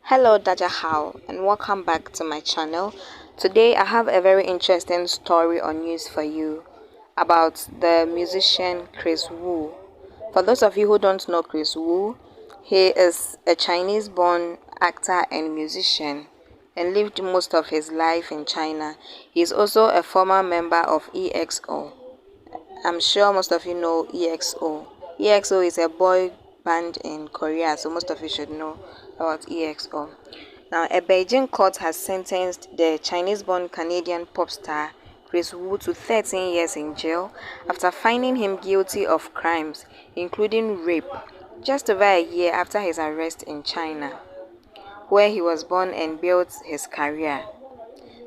Hello How, and welcome back to my channel. Today I have a very interesting story or news for you about the musician Kris. For those of you who don't know Kris, he is a Chinese-born actor and musician and lived most of his life in China. He is also a former member of EXO. I'm sure most of you know EXO. EXO is a boy band in Korea, so most of you should know about EXO. Now, a Beijing court has sentenced the Chinese-born Canadian pop star Kris to 13 years in jail after finding him guilty of crimes, including rape, just over a year after his arrest in China, where he was born and built his career.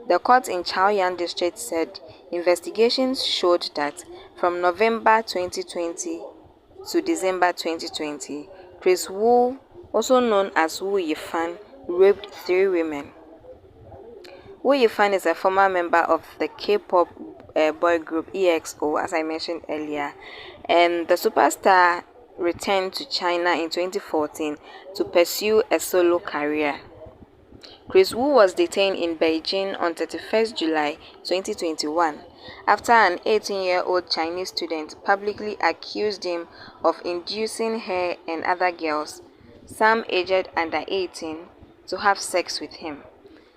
The court in Chaoyang district said investigations showed that from November 2020 to December 2020, Kris Wu, also known as Wu Yifan, raped 3 women. Wu Yifan is a former member of the K-pop boy group EXO, as I mentioned earlier, and the superstar returned to China in 2014 to pursue a solo career. Kris was detained in Beijing on 31st July 2021 after an 18-year-old Chinese student publicly accused him of inducing her and other girls, some aged under 18, to have sex with him.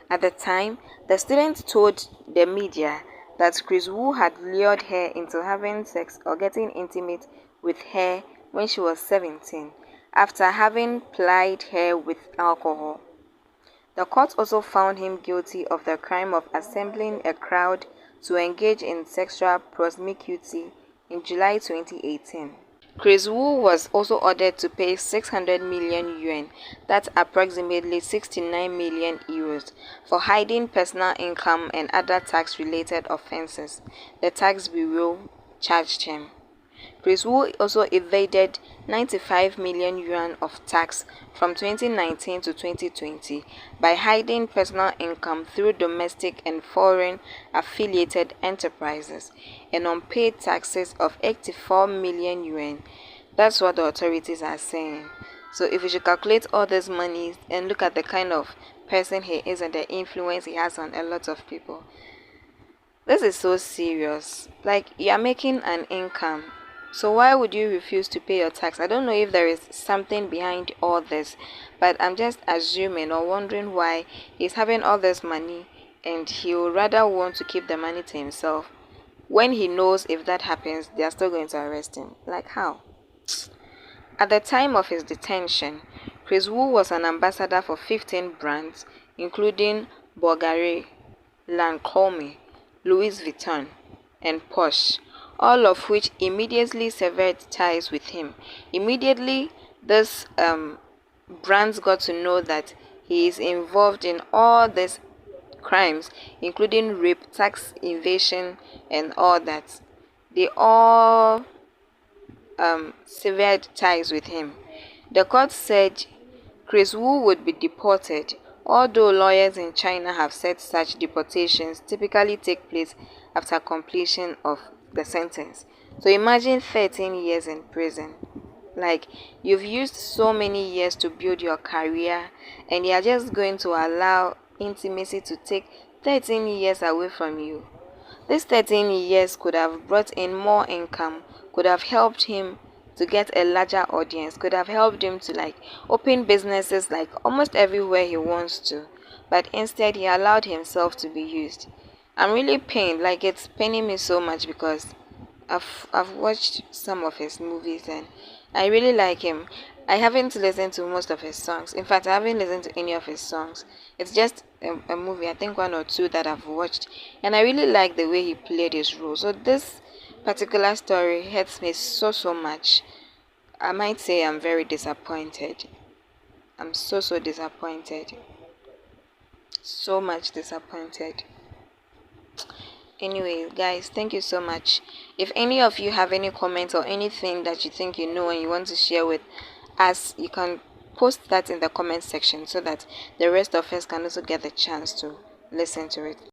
At the time, the student told the media that Kris had lured her into having sex or getting intimate with her when she was 17, after having plied her with alcohol. The court also found him guilty of the crime of assembling a crowd to engage in sexual promiscuity in July 2018. Kris was also ordered to pay 600 million yuan, that's approximately 69 million euros, for hiding personal income and other tax-related offenses, the tax bureau charged him. Kris also evaded 95 million yuan of tax from 2019 to 2020 by hiding personal income through domestic and foreign affiliated enterprises and unpaid taxes of 84 million yuan. That's what the authorities are saying. So if you should calculate all this money and look at the kind of person he is and the influence he has on a lot of people, this is so serious. Like, you're making an income, so why would you refuse to pay your tax? I don't know if there is something behind all this, but I'm just assuming or wondering why he's having all this money and he would rather want to keep the money to himself when he knows if that happens, they are still going to arrest him. Like, how? At the time of his detention, Kris was an ambassador for 15 brands, including Bulgari, Lancome, Louis Vuitton, and Porsche, all of which immediately severed ties with him. Immediately, these brands got to know that he is involved in all these crimes, including rape, tax evasion, and all that. They all severed ties with him. The court said Kris would be deported, although lawyers in China have said such deportations typically take place after completion of the sentence. So imagine 13 years in prison. Like, you've used so many years to build your career and you're just going to allow intimacy to take 13 years away from you. This 13 years could have brought in more income, could have helped him to get a larger audience, could have helped him to like open businesses like almost everywhere he wants to, but instead he allowed himself to be used. I'm really pained, like it's paining me so much because I've watched some of his movies and I really like him. I haven't listened to most of his songs. In fact, I haven't listened to any of his songs. It's just a movie, I think 1 or 2 that I've watched, and I really like the way he played his role. So this particular story hurts me so much. I might say I'm very disappointed. I'm so disappointed. So much disappointed. Anyway, guys, thank you so much. If any of you have any comments or anything that you think you know and you want to share with us, you can post that in the comment section so that the rest of us can also get the chance to listen to it.